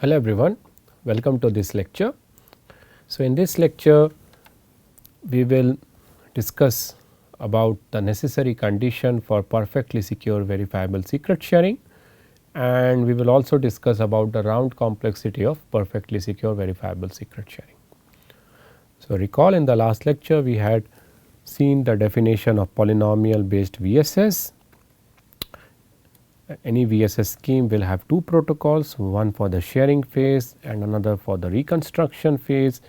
Hello everyone, welcome to this lecture. So, in this lecture we will discuss about the necessary condition for perfectly secure verifiable secret sharing, and we will also discuss about the round complexity of perfectly secure verifiable secret sharing. So, recall in the last lecture we had seen the definition of polynomial based VSS. Any VSS scheme will have two protocols, one for the sharing phase and another for the reconstruction phase.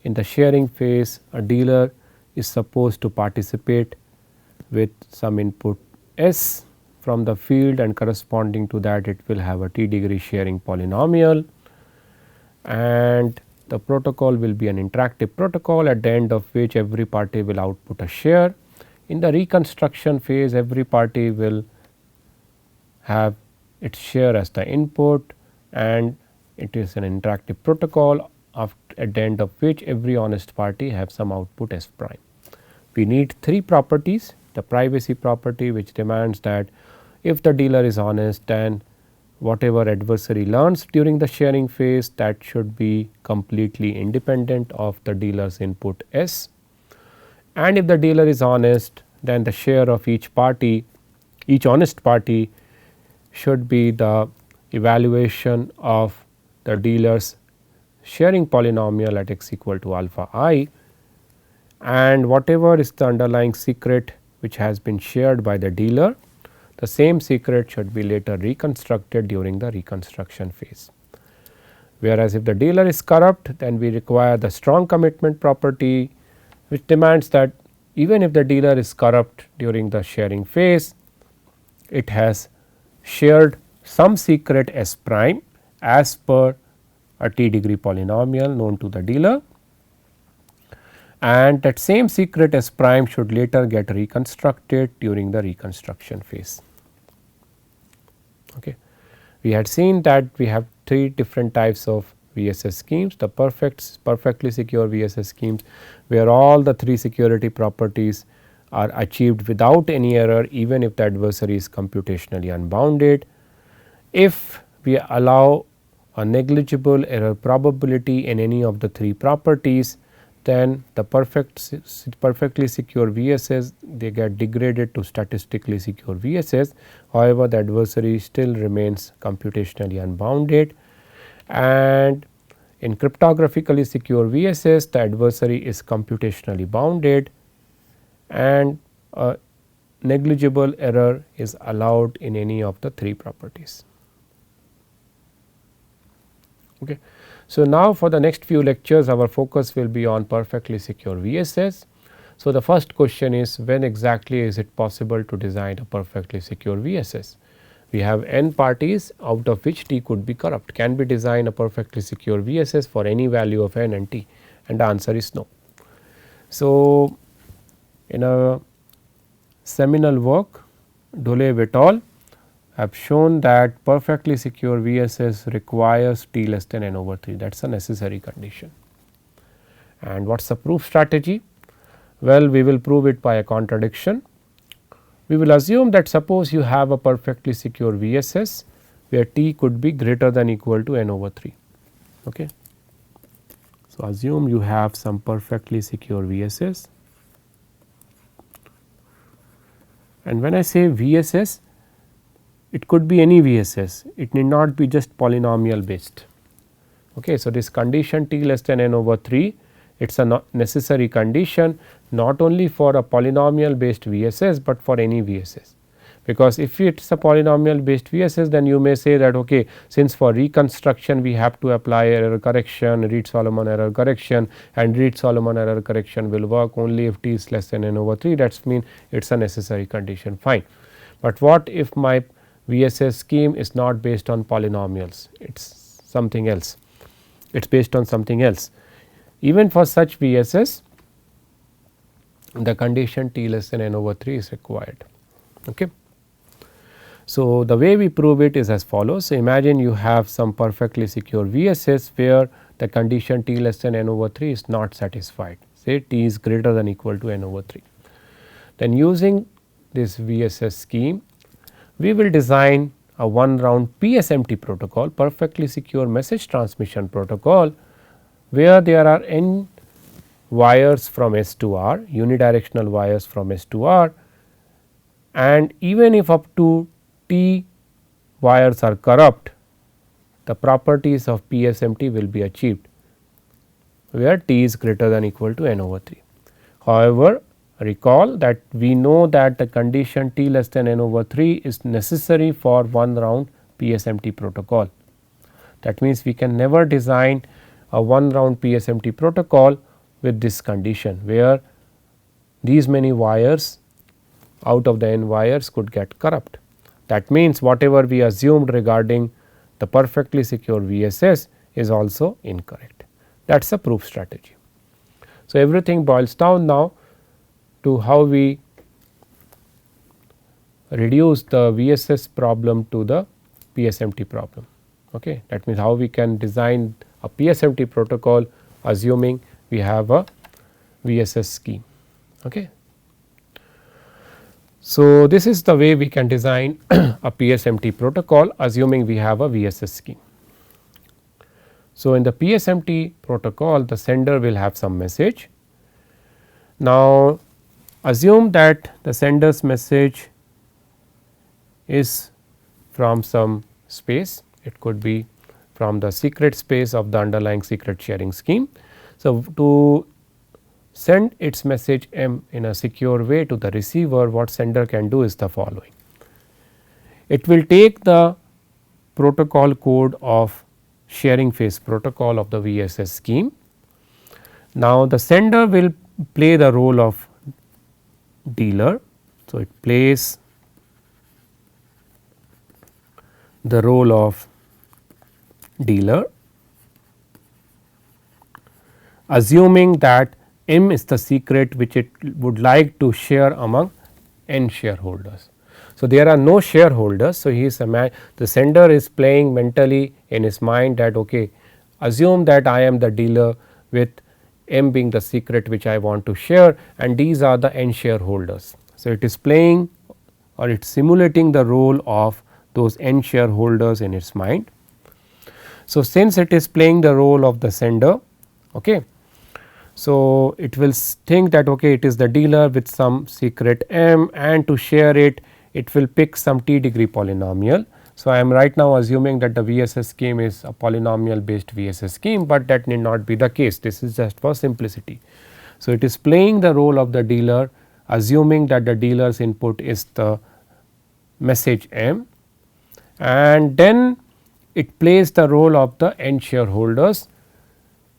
In the sharing phase, a dealer is supposed to participate with some input S from the field, and corresponding to that it will have a t degree sharing polynomial, and the protocol will be an interactive protocol at the end of which every party will output a share. In the reconstruction phase, every party will have its share as the input, and it is an interactive protocol at the end of which every honest party have some output S prime. We need three properties: the privacy property, which demands that if the dealer is honest, then whatever adversary learns during the sharing phase, that should be completely independent of the dealer's input S, and if the dealer is honest, then the share of each party, each honest party, should be the evaluation of the dealer's sharing polynomial at x equal to alpha I, and whatever is the underlying secret which has been shared by the dealer, the same secret should be later reconstructed during the reconstruction phase. Whereas, if the dealer is corrupt, then we require the strong commitment property, which demands that even if the dealer is corrupt during the sharing phase, it has shared some secret S prime as per a t degree polynomial known to the dealer, and that same secret S prime should later get reconstructed during the reconstruction phase. Okay. We had seen that we have three different types of VSS schemes: the perfectly secure VSS schemes, where all the three security properties are achieved without any error even if the adversary is computationally unbounded. If we allow a negligible error probability in any of the three properties, then the perfectly secure VSS, they get degraded to statistically secure VSS. However, the adversary still remains computationally unbounded, and in cryptographically secure VSS, the adversary is computationally bounded, and a negligible error is allowed in any of the three properties. Okay. So, now for the next few lectures our focus will be on perfectly secure VSS. So, the first question is, when exactly is it possible to design a perfectly secure VSS? We have n parties out of which t could be corrupt. Can we design a perfectly secure VSS for any value of n and t? And the answer is no. So, in a seminal work, Dolev et al. Have shown that perfectly secure VSS requires t less than n over 3, that is a necessary condition. And what is the proof strategy? Well, we will prove it by a contradiction. We will assume that suppose you have a perfectly secure VSS where t could be greater than equal to n over 3. Okay. So, assume you have some perfectly secure VSS, and when I say VSS, it could be any VSS, it need not be just polynomial based. Okay. So, this condition t less than n over 3, it is a necessary condition not only for a polynomial based VSS, but for any VSS, because if it is a polynomial based VSS, then you may say that okay, since for reconstruction we have to apply error correction, Reed-Solomon error correction, and Reed-Solomon error correction will work only if t is less than n over 3, that means it is a necessary condition, fine. But what if my VSS scheme is not based on polynomials, it is something else, it is based on something else. Even for such VSS, the condition t less than n over 3 is required. Okay. So, the way we prove it is as follows. So, imagine you have some perfectly secure VSS where the condition t less than n over 3 is not satisfied, say t is greater than equal to n over 3. Then using this VSS scheme, we will design a one round PSMT protocol, perfectly secure message transmission protocol, where there are n wires from S to R, unidirectional wires from S to R, and even if up to T wires are corrupt, the properties of PSMT will be achieved, where T is greater than or equal to n over 3. However, recall that we know that the condition T less than n over 3 is necessary for one round PSMT protocol. That means, we can never design a one round PSMT protocol with this condition, where these many wires out of the n wires could get corrupt. That means, whatever we assumed regarding the perfectly secure VSS is also incorrect. That is a proof strategy. So, everything boils down now to how we reduce the VSS problem to the PSMT problem. Okay. That means, how we can design a PSMT protocol assuming we have a VSS scheme. Okay. So, this is the way we can design a PSMT protocol assuming we have a VSS scheme. So, in the PSMT protocol, the sender will have some message. Now, assume that the sender's message is from some space, it could be from the secret space of the underlying secret sharing scheme. So, to send its message M in a secure way to the receiver, what sender can do is the following. It will take the protocol code of sharing phase protocol of the VSS scheme. Now, the sender will play the role of dealer. So, it plays the role of dealer, assuming that M is the secret which it would like to share among n shareholders. So, there are no shareholders. So, he is the sender is playing mentally in his mind that okay, assume that I am the dealer with M being the secret which I want to share, and these are the n shareholders. So, it is playing or it is simulating the role of those n shareholders in its mind. So, since it is playing the role of the sender, okay, so it will think that okay, it is the dealer with some secret M, and to share it, it will pick some t degree polynomial. So, I am right now assuming that the VSS scheme is a polynomial based VSS scheme, but that need not be the case. This is just for simplicity. So, it is playing the role of the dealer, assuming that the dealer's input is the message M, and then it plays the role of the n shareholders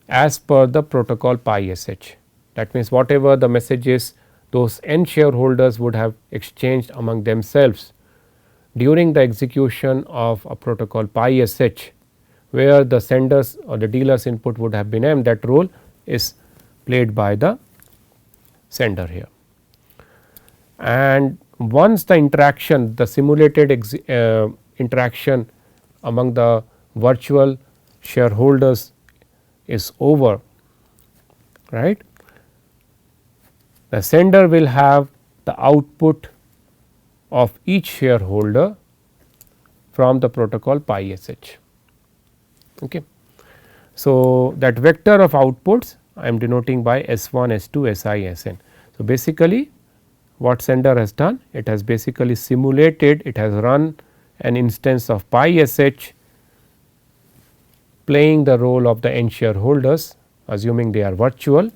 as per the protocol pi sh. That means, whatever the messages those n shareholders would have exchanged among themselves during the execution of a protocol pi sh, where the senders or the dealer's input would have been M, that role is played by the sender here. And once the interaction, the simulated interaction among the virtual shareholders is over, right, the sender will have the output of each shareholder from the protocol pi sh. Okay. So, that vector of outputs I am denoting by S1, S2, Si, Sn. So, basically what sender has done, it has basically simulated, it has run an instance of pi sh playing the role of the n shareholders, assuming they are virtual,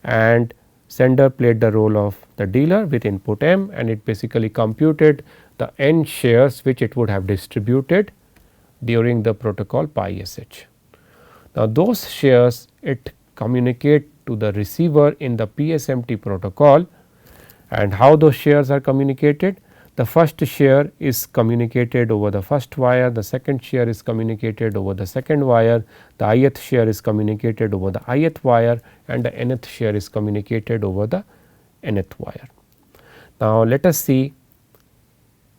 and sender played the role of the dealer with input M, and it basically computed the n shares which it would have distributed during the protocol pi sh. Now, those shares it communicate to the receiver in the PSMT protocol, and how those shares are communicated. The first share is communicated over the first wire, the second share is communicated over the second wire, the ith share is communicated over the ith wire, and the nth share is communicated over the nth wire. Now, let us see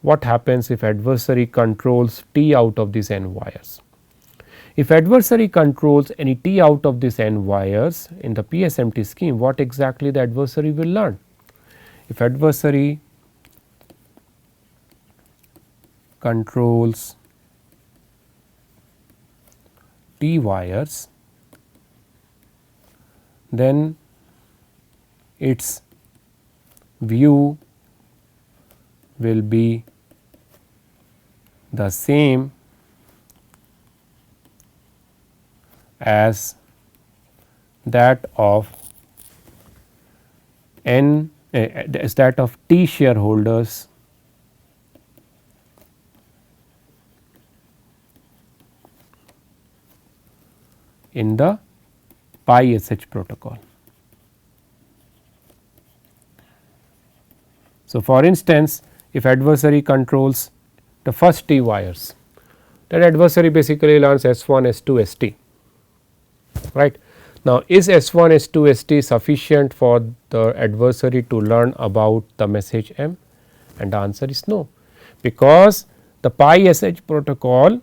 what happens if adversary controls T out of these n wires. If adversary controls any T out of these n wires in the PSMT scheme, what exactly the adversary will learn? If adversary controls T wires, then its view will be the same as that of as that of T shareholders in the pi SH protocol. So, for instance, if adversary controls the first T wires, then adversary basically learns S1, S2, ST, right. Now, is S1, S2, ST sufficient for the adversary to learn about the message M? And the answer is no, because the pi SH protocol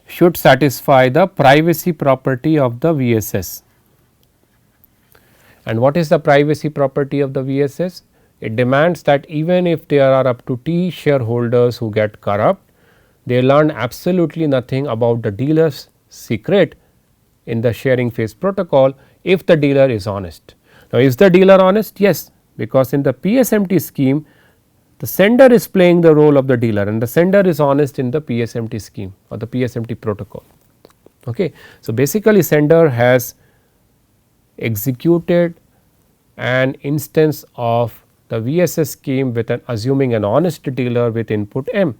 should satisfy the privacy property of the VSS. And what is the privacy property of the VSS? It demands that even if there are up to T shareholders who get corrupt, they learn absolutely nothing about the dealer's secret in the sharing phase protocol if the dealer is honest. Now, is the dealer honest? Yes, because in the PSMT scheme the sender is playing the role of the dealer and the sender is honest in the PSMT scheme or the PSMT protocol. Okay. So, basically sender has executed an instance of the VSS scheme with assuming an honest dealer with input M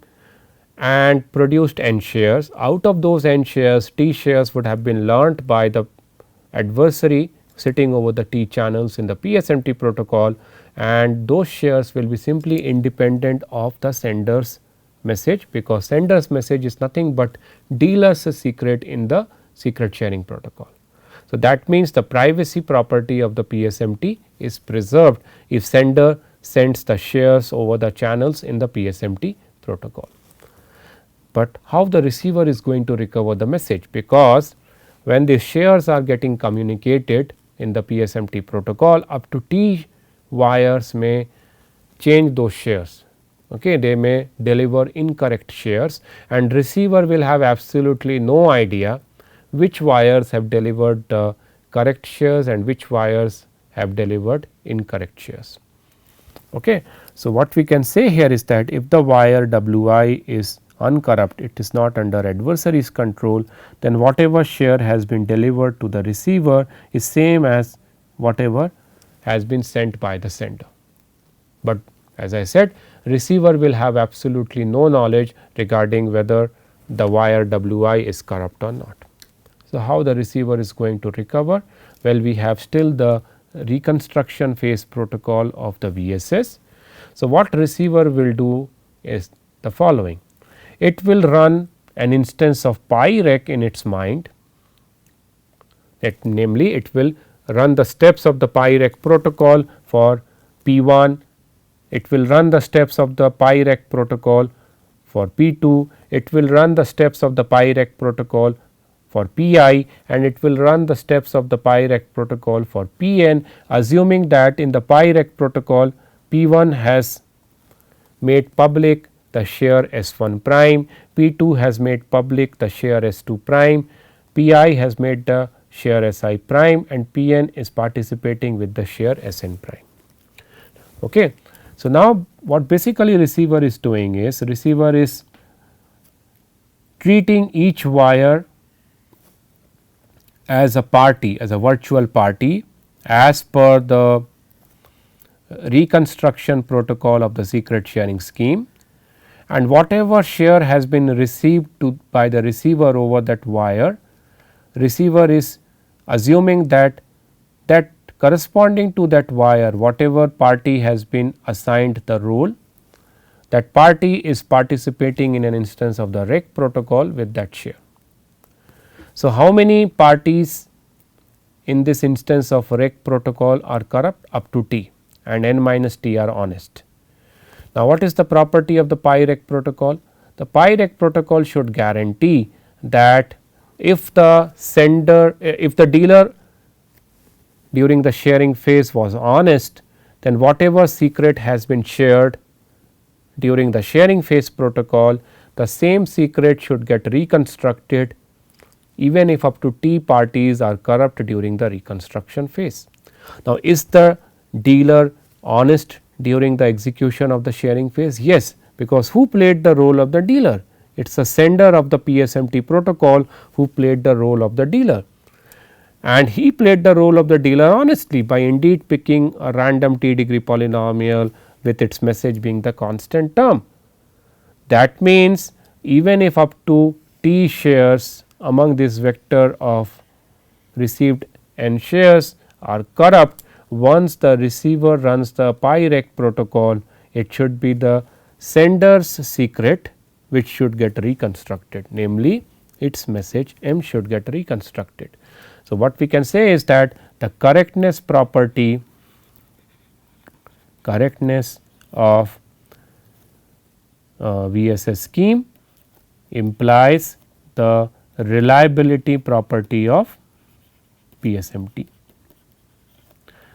and produced N shares. Out of those N shares, T shares would have been learnt by the adversary sitting over the T channels in the PSMT protocol, and those shares will be simply independent of the sender's message, because sender's message is nothing but dealer's secret in the secret sharing protocol. So, that means the privacy property of the PSMT is preserved if sender sends the shares over the channels in the PSMT protocol. But how the receiver is going to recover the message, because when the shares are getting communicated in the PSMT protocol, up to T wires may change those shares. Okay, they may deliver incorrect shares and receiver will have absolutely no idea which wires have delivered the correct shares and which wires have delivered incorrect shares. Okay. So, what we can say here is that if the wire Wi is uncorrupt, it is not under adversary's control, then whatever share has been delivered to the receiver is same as whatever has been sent by the sender. But as I said, receiver will have absolutely no knowledge regarding whether the wire Wi is corrupt or not. So, how the receiver is going to recover? Well, we have still the reconstruction phase protocol of the VSS. So, what receiver will do is the following: it will run an instance of pi rec in its mind, that namely it will run the steps of the pi rec protocol for P1, it will run the steps of the pi rec protocol for P2, it will run the steps of the pi rec protocol for Pi, and it will run the steps of the pi rec protocol for Pn, assuming that in the pi rec protocol P1 has made public the share S1 prime, P2 has made public the share S2 prime, Pi has made the share Si prime, and Pn is participating with the share Sn prime. Okay. So, now what basically receiver is doing is receiver is treating each wire as a party, as a virtual party, as per the reconstruction protocol of the secret sharing scheme, and whatever share has been received by the receiver over that wire, receiver is assuming that corresponding to that wire, whatever party has been assigned the role, that party is participating in an instance of the rec protocol with that share. So, how many parties in this instance of rec protocol are corrupt? Up to T, and n minus T are honest. Now, what is the property of the pi rec protocol? The pi rec protocol should guarantee that if the dealer during the sharing phase was honest, then whatever secret has been shared during the sharing phase protocol, the same secret should get reconstructed even if up to t parties are corrupt during the reconstruction phase. Now, is the dealer honest during the execution of the sharing phase? Yes, because who played the role of the dealer? It is the sender of the PSMT protocol who played the role of the dealer, and he played the role of the dealer honestly by indeed picking a random t degree polynomial with its message being the constant term. That means, even if up to t shares among this vector of received n shares are corrupt, once the receiver runs the pi-rec protocol, it should be the sender's secret which should get reconstructed, namely its message m should get reconstructed. So, what we can say is that the correctness property of VSS scheme implies the reliability property of PSMT.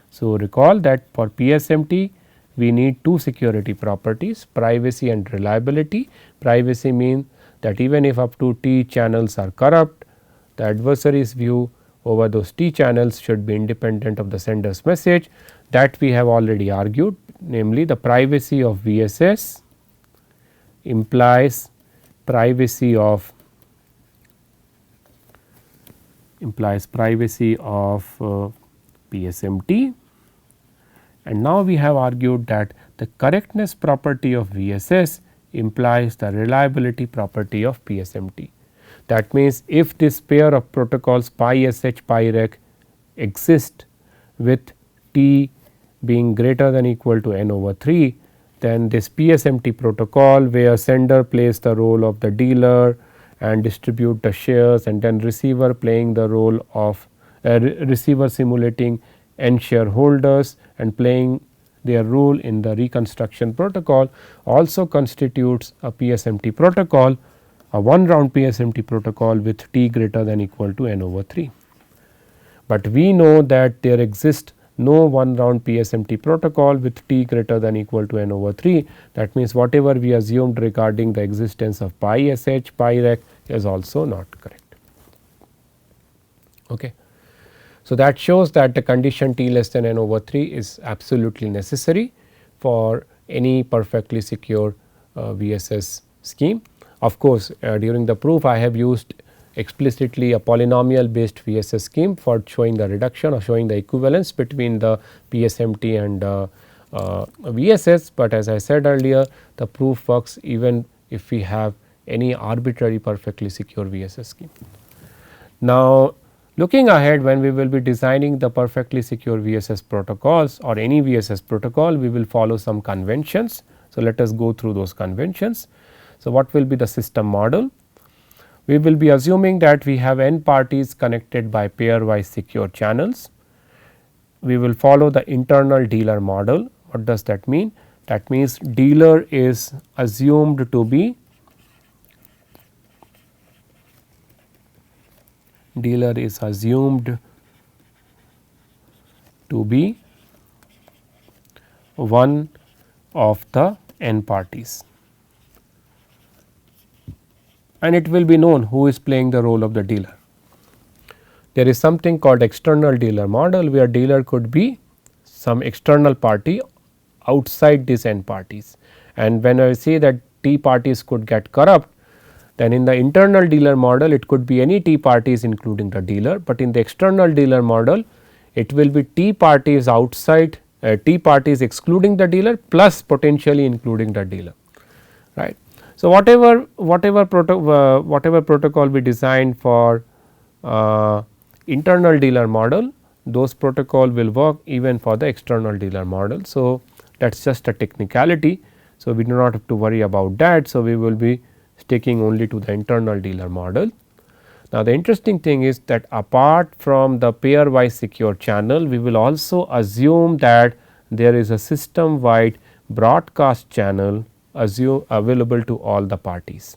So, recall that for PSMT we need two security properties, privacy and reliability. Privacy means that even if up to t channels are corrupt, the adversary's view over those t channels should be independent of the sender's message, that we have already argued, namely the privacy of VSS implies privacy of PSMT. And now we have argued that the correctness property of VSS implies the reliability property of PSMT. That means, if this pair of protocols pi sh pi rec exist with t being greater than equal to n over 3, then this PSMT protocol where sender plays the role of the dealer and distribute the shares, and then receiver playing the role of receiver simulating n shareholders and playing their role in the reconstruction protocol, also constitutes a PSMT protocol, a one round PSMT protocol with t greater than equal to n over 3. But we know that there exists no one round PSMT protocol with t greater than equal to n over 3. That means, whatever we assumed regarding the existence of pi sh pi rec is also not correct. Okay. So, that shows that the condition t less than n over 3 is absolutely necessary for any perfectly secure VSS scheme. Of course, during the proof I have used explicitly a polynomial based VSS scheme for showing the reduction or showing the equivalence between the PSMT and VSS, but as I said earlier, the proof works even if we have any arbitrary perfectly secure VSS scheme. Now, looking ahead, when we will be designing the perfectly secure VSS protocols or any VSS protocol, we will follow some conventions. So, let us go through those conventions. So, what will be the system model? We will be assuming that we have n parties connected by pairwise secure channels. We will follow the internal dealer model. What does that mean? That means, dealer is assumed to be one of the n parties, and it will be known who is playing the role of the dealer. There is something called external dealer model, where dealer could be some external party outside these n parties, and when I say that t parties could get corrupt, then in the internal dealer model it could be any t parties including the dealer, but in the external dealer model it will be t parties outside t parties excluding the dealer plus potentially including the dealer, right. So, whatever protocol we design for internal dealer model, those protocol will work even for the external dealer model. So, that is just a technicality. So, we do not have to worry about that. So, we will be sticking only to the internal dealer model. Now, the interesting thing is that apart from the pairwise secure channel, we will also assume that there is a system wide broadcast channel available to all the parties.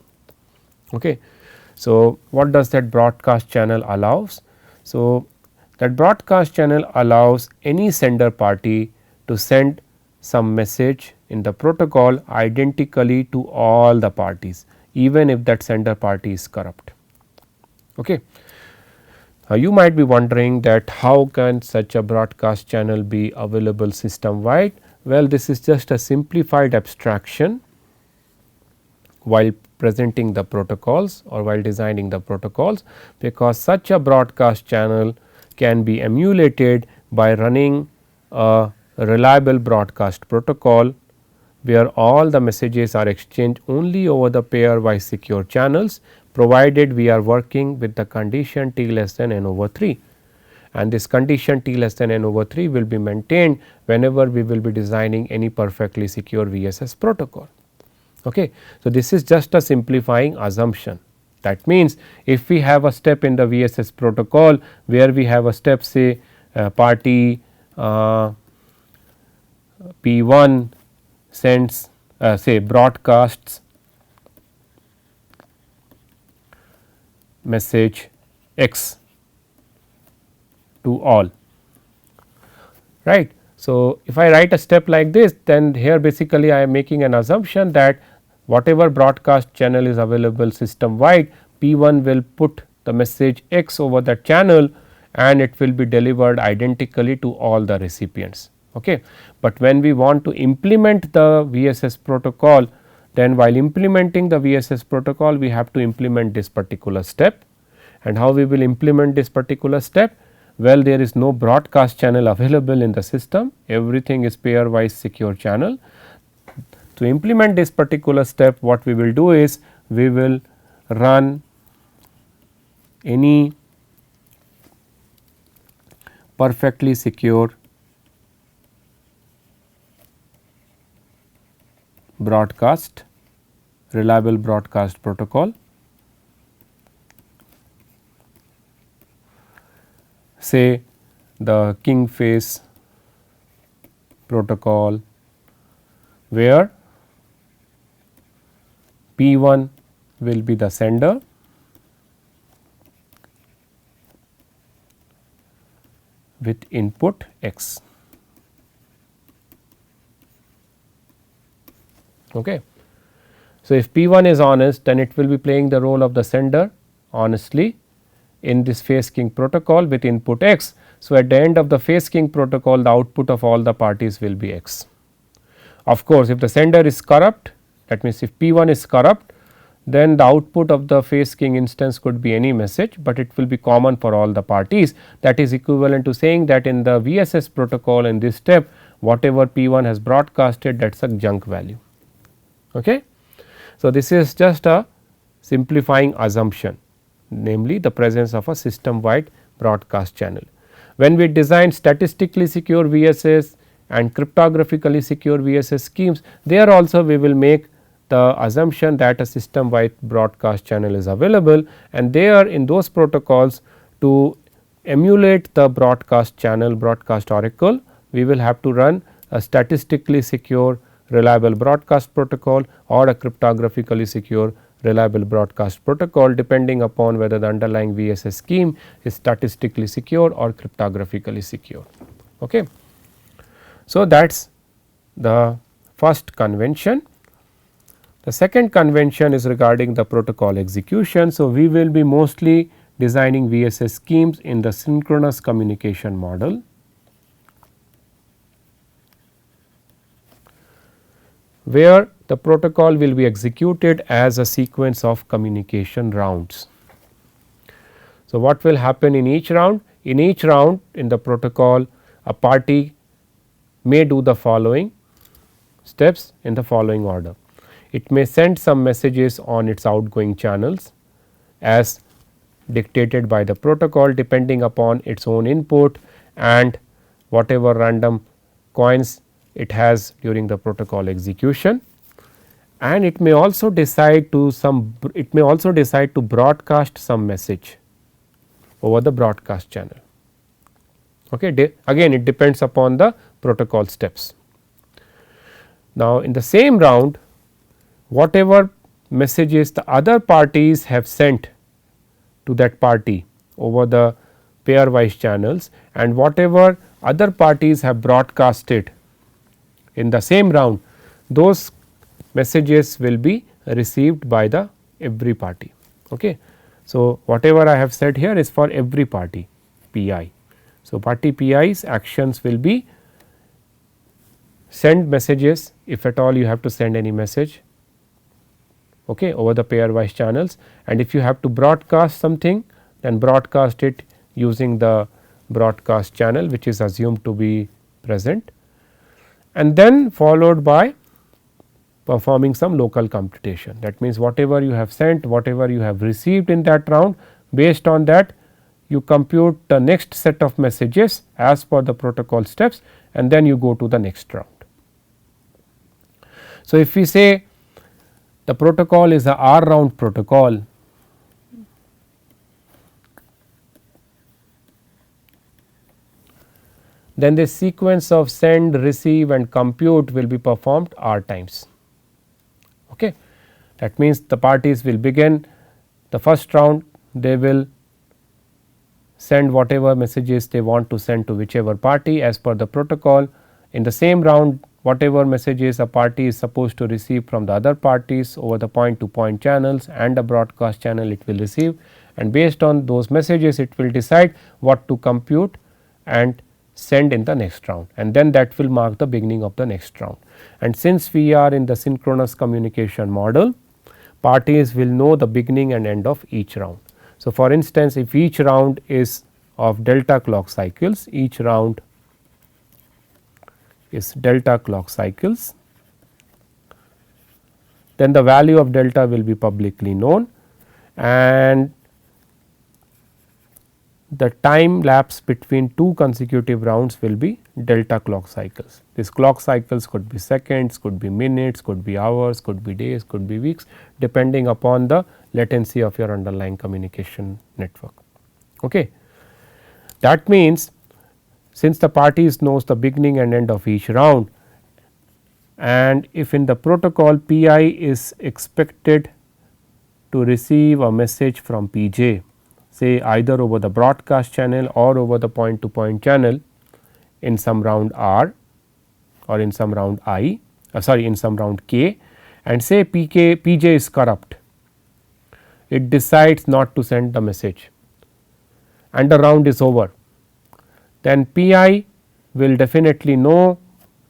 Okay. So, what does that broadcast channel allows? So, that broadcast channel allows any sender party to send some message in the protocol identically to all the parties, even if that sender party is corrupt. Okay. You might be wondering that how can such a broadcast channel be available system wide? Well, this is just a simplified abstraction while presenting the protocols or while designing the protocols, because such a broadcast channel can be emulated by running a reliable broadcast protocol where all the messages are exchanged only over the pairwise secure channels, provided we are working with the condition t less than n over 3, and this condition t less than n over 3 will be maintained whenever we will be designing any perfectly secure VSS protocol. Okay. So, this is just a simplifying assumption. That means, if we have a step in the VSS protocol where we have a step say party P1 sends say broadcasts message X to all, right. So, if I write a step like this, then here basically I am making an assumption that whatever broadcast channel is available system wide, P1 will put the message X over that channel and it will be delivered identically to all the recipients. Okay. But when we want to implement the VSS protocol, then while implementing the VSS protocol we have to implement this particular step. And how we will implement this particular step? Well, there is no broadcast channel available in the system, everything is pairwise secure channel. To implement this particular step, what we will do is we will run any perfectly secure broadcast, reliable broadcast protocol, say the king face protocol, where P1 will be the sender with input X. Okay. So, if P1 is honest, then it will be playing the role of the sender honestly in this phase king protocol with input X. So, at the end of the phase king protocol, the output of all the parties will be X. Of course, if the sender is corrupt, that means if P1 is corrupt, then the output of the phase king instance could be any message, but it will be common for all the parties. That is equivalent to saying that in the VSS protocol in this step, whatever P1 has broadcasted, that is a junk value. Okay. So, this is just a simplifying assumption, namely the presence of a system wide broadcast channel. When we design statistically secure VSS and cryptographically secure VSS schemes, there also we will make the assumption that a system wide broadcast channel is available, and there in those protocols to emulate the broadcast channel broadcast oracle, we will have to run a statistically secure reliable broadcast protocol or a cryptographically secure reliable broadcast protocol, depending upon whether the underlying VSS scheme is statistically secure or cryptographically secure. Okay. So, that is the first convention. The second convention is regarding the protocol execution. So, we will be mostly designing VSS schemes in the synchronous communication model. Where the protocol will be executed as a sequence of communication rounds. So, what will happen in each round? In each round in the protocol, a party may do the following steps in the following order. It may send some messages on its outgoing channels as dictated by the protocol, depending upon its own input and whatever random coins it has during the protocol execution, and it may also decide to broadcast some message over the broadcast channel. Okay. Again it depends upon the protocol steps. Now, in the same round, whatever messages the other parties have sent to that party over the pairwise channels and whatever other parties have broadcasted in the same round, those messages will be received by the every party. Okay. So, whatever I have said here is for every party pi. So, party pi's actions will be send messages if at all you have to send any message, okay, over the pairwise channels, and if you have to broadcast something, then broadcast it using the broadcast channel which is assumed to be present, and then followed by performing some local computation. That means, whatever you have sent, whatever you have received in that round, based on that you compute the next set of messages as per the protocol steps, and then you go to the next round. So, if we say the protocol is a R round protocol, then the sequence of send, receive and compute will be performed R times. Okay. That means, the parties will begin the first round, they will send whatever messages they want to send to whichever party as per the protocol. In the same round, whatever messages a party is supposed to receive from the other parties over the point to point channels and the broadcast channel it will receive, and based on those messages it will decide what to compute and send in the next round, and then that will mark the beginning of the next round. And since we are in the synchronous communication model, parties will know the beginning and end of each round. So, for instance, if each round is of delta clock cycles, each round is delta clock cycles, then the value of delta will be publicly known, and the time lapse between two consecutive rounds will be delta clock cycles. These clock cycles could be seconds, could be minutes, could be hours, could be days, could be weeks, depending upon the latency of your underlying communication network. Okay. That means, since the parties knows the beginning and end of each round, and if in the protocol pi is expected to receive a message from pj, say either over the broadcast channel or over the point to point channel in some round r or in some round I, in some round k, and say pj is corrupt, it decides not to send the message and the round is over, then pi will definitely know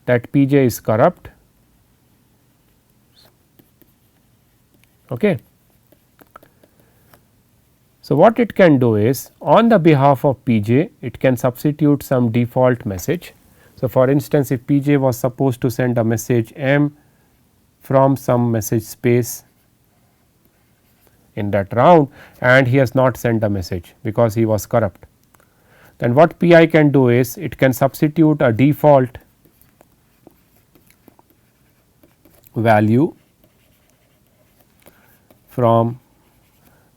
that pj is corrupt. Okay. So, what it can do is, on the behalf of pj it can substitute some default message. So, for instance, if pj was supposed to send a message m from some message space in that round and he has not sent a message because he was corrupt, then what pi can do is it can substitute a default value from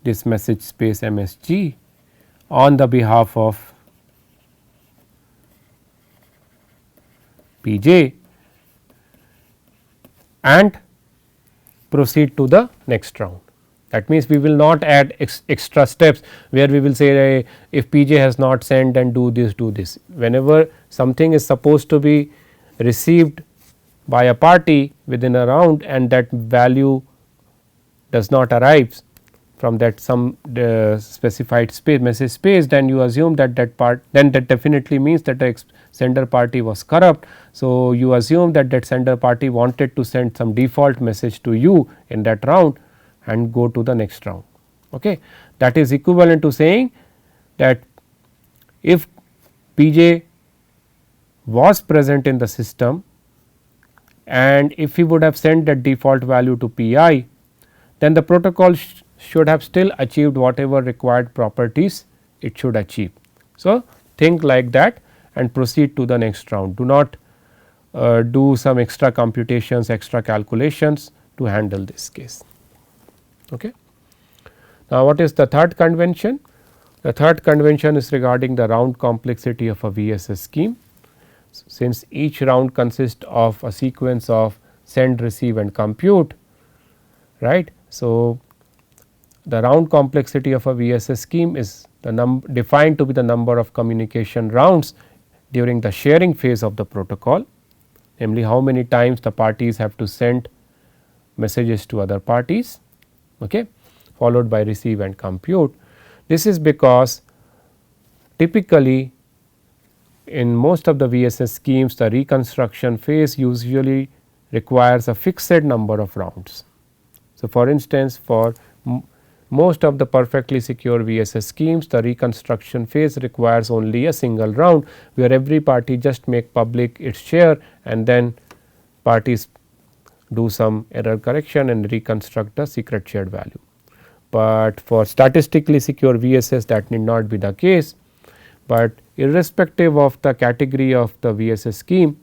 this message space MSG on the behalf of pj and proceed to the next round. That means, we will not add extra steps where we will say if pj has not sent, then do this, do this. Whenever something is supposed to be received by a party within a round and that value does not arrive from that some specified space message space, then you assume that then that definitely means that the sender party was corrupt. So, you assume that that sender party wanted to send some default message to you in that round and go to the next round. Okay. That is equivalent to saying that if pj was present in the system and if he would have sent that default value to pi, then the protocol should have still achieved whatever required properties it should achieve. So, think like that and proceed to the next round. Do not do some extra computations, extra calculations to handle this case. Okay. Now, what is the third convention? The third convention is regarding the round complexity of a VSS scheme. Since each round consists of a sequence of send, receive and compute, right. So, the round complexity of a VSS scheme is the defined to be the number of communication rounds during the sharing phase of the protocol. namely how many times the parties have to send messages to other parties, okay, followed by receive and compute. This is because typically in most of the VSS schemes the reconstruction phase usually requires a fixed number of rounds. So, for instance, for most of the perfectly secure VSS schemes the reconstruction phase requires only a single round, where every party just make public its share and then parties do some error correction and reconstruct the secret shared value. But for statistically secure VSS that need not be the case, but irrespective of the category of the VSS scheme,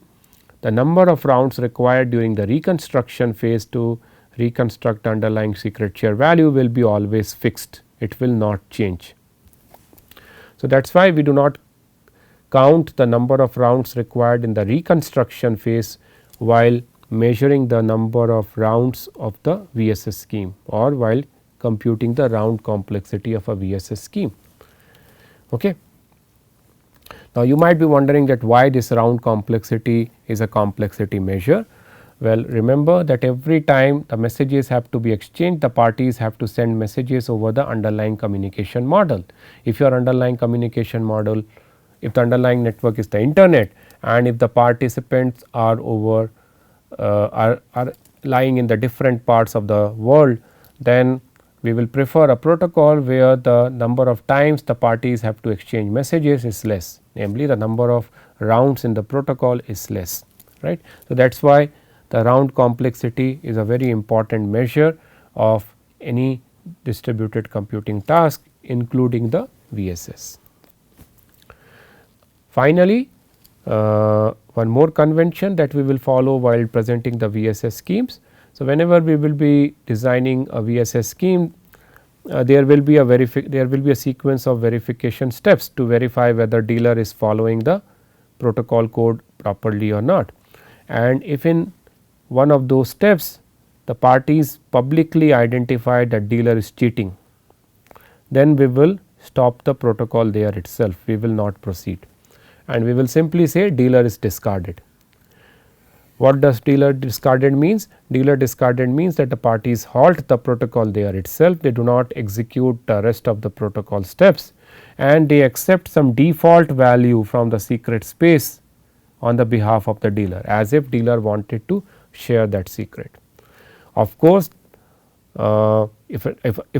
the number of rounds required during the reconstruction phase to reconstruct underlying secret share value will be always fixed, it will not change. So, that is why we do not count the number of rounds required in the reconstruction phase while measuring the number of rounds of the VSS scheme or while computing the round complexity of a VSS scheme. Okay. Now, you might be wondering that why this round complexity is a complexity measure. Well, remember that every time the messages have to be exchanged, the parties have to send messages over the underlying communication model. If your underlying communication model, if the underlying network is the internet and if the participants are over are lying in the different parts of the world, then we will prefer a protocol where the number of times the parties have to exchange messages is less, namely the number of rounds in the protocol is less, right. So, that is why the round complexity is a very important measure of any distributed computing task, including the VSS. Finally, one more convention that we will follow while presenting the VSS schemes. So, whenever we will be designing a VSS scheme, there will be a sequence of verification steps to verify whether dealer is following the protocol code properly or not. And if in one of those steps the parties publicly identify that dealer is cheating, then we will stop the protocol there itself, we will not proceed and we will simply say dealer is discarded. What does dealer discarded means? Dealer discarded means that the parties halt the protocol there itself, they do not execute the rest of the protocol steps and they accept some default value from the secret space on the behalf of the dealer, as if dealer wanted to share that secret. Of course, if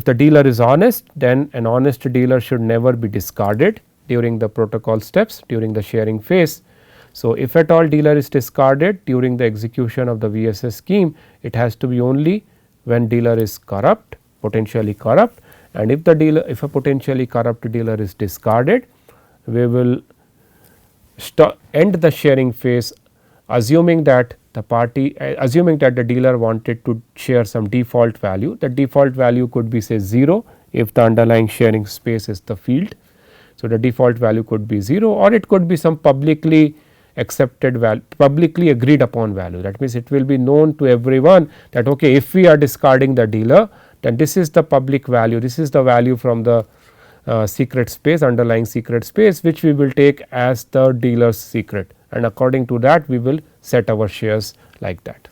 the dealer is honest, then an honest dealer should never be discarded during the protocol steps during the sharing phase. So, if at all dealer is discarded during the execution of the VSS scheme, it has to be only when dealer is corrupt, potentially corrupt, and if a potentially corrupt dealer is discarded, we will end the sharing phase assuming that the dealer wanted to share some default value. The default value could be say 0 if the underlying sharing space is the field. So, the default value could be 0 or it could be some publicly accepted value, publicly agreed upon value. That means, it will be known to everyone that okay, if we are discarding the dealer, then this is the public value, this is the value from the secret space, underlying secret space, which we will take as the dealer's secret, and according to that we will set our shares like that.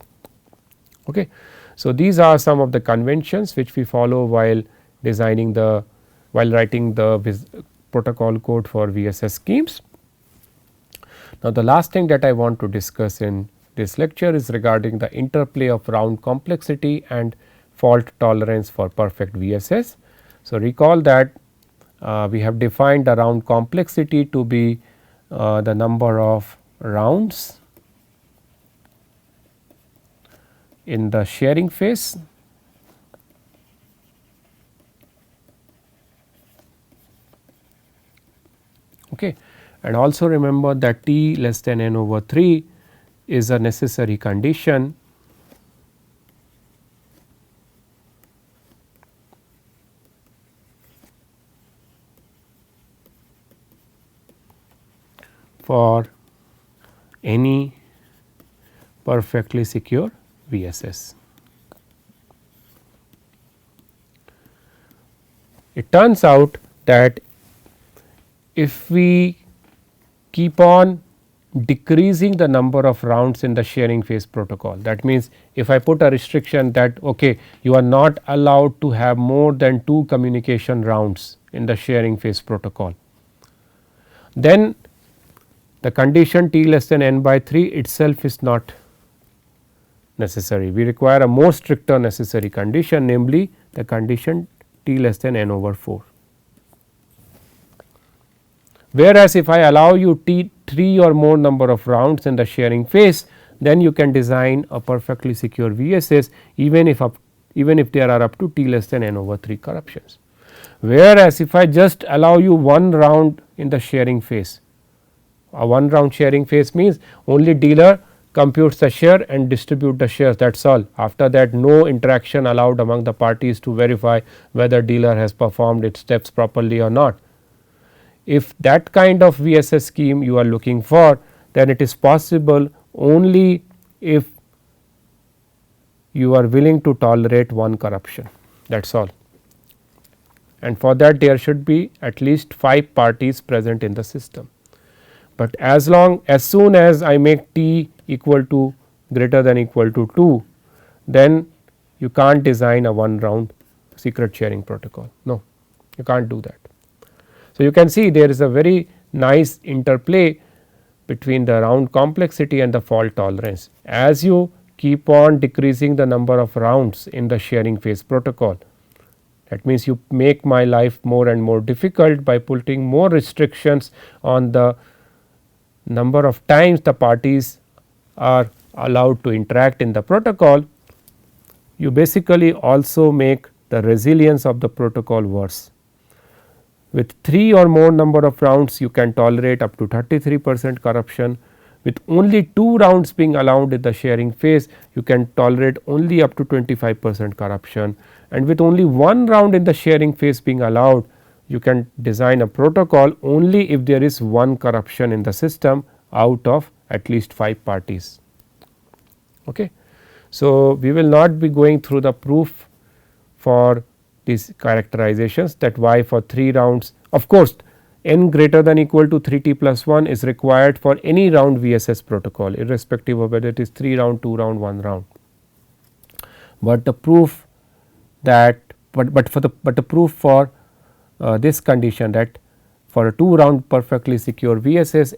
Okay. So, these are some of the conventions which we follow while writing the protocol code for VSS schemes. Now, the last thing that I want to discuss in this lecture is regarding the interplay of round complexity and fault tolerance for perfect VSS. So, recall that we have defined the round complexity to be the number of rounds in the sharing phase okay. And also remember that t less than n over 3 is a necessary condition for any perfectly secure VSS. It turns out that if we keep on decreasing the number of rounds in the sharing phase protocol. That means, if I put a restriction that okay, you are not allowed to have more than 2 communication rounds in the sharing phase protocol, then the condition t less than n by 3 itself is not necessary. We require a more stricter necessary condition, namely the condition t less than n over 4. Whereas, if I allow you 3 or more number of rounds in the sharing phase, then you can design a perfectly secure VSS even if there are up to t less than n over 3 corruptions. Whereas, if I just allow you 1 round in the sharing phase, a 1 round sharing phase means only dealer computes the share and distribute the shares, that is all. After that, no interaction allowed among the parties to verify whether dealer has performed its steps properly or not. If that kind of VSS scheme you are looking for, then it is possible only if you are willing to tolerate 1 corruption, that is all. And for that there should be at least 5 parties present in the system. But as soon as I make t equal to greater than equal to 2, then you can't design a 1 round secret sharing protocol. No, you can't do that. So, you can see there is a very nice interplay between the round complexity and the fault tolerance. As you keep on decreasing the number of rounds in the sharing phase protocol, that means you make my life more and more difficult by putting more restrictions on the number of times the parties are allowed to interact in the protocol. You basically also make the resilience of the protocol worse. With 3 or more number of rounds, you can tolerate up to 33% corruption. With only 2 rounds being allowed in the sharing phase, you can tolerate only up to 25% corruption, and with only 1 round in the sharing phase being allowed, you can design a protocol only if there is 1 corruption in the system out of at least 5 parties. Okay. So, we will not be going through the proof for these characterizations, that why for 3 rounds, of course n greater than equal to 3 t plus 1 is required for any round VSS protocol, irrespective of whether it is 3 round, 2 round, 1 round. But the proof that but the proof for this condition, that for a 2 round perfectly secure VSS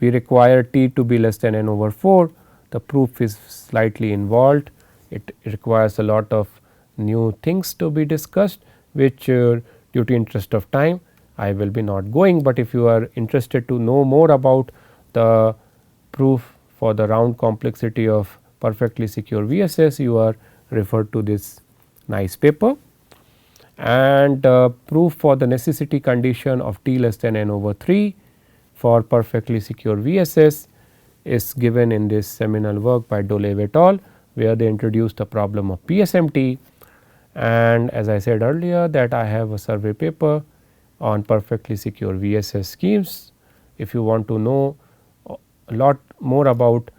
we require t to be less than n over 4, the proof is slightly involved. It requires a lot of new things to be discussed, which due to interest of time I will be not going, but if you are interested to know more about the proof for the round complexity of perfectly secure VSS, you are referred to this nice paper. And proof for the necessity condition of t less than n over 3 for perfectly secure VSS is given in this seminal work by Dolev et al., where they introduced the problem of PSMT. And as I said earlier, that I have a survey paper on perfectly secure VSS schemes. If you want to know a lot more about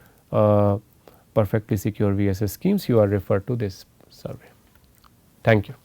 perfectly secure VSS schemes, you are referred to this survey. Thank you.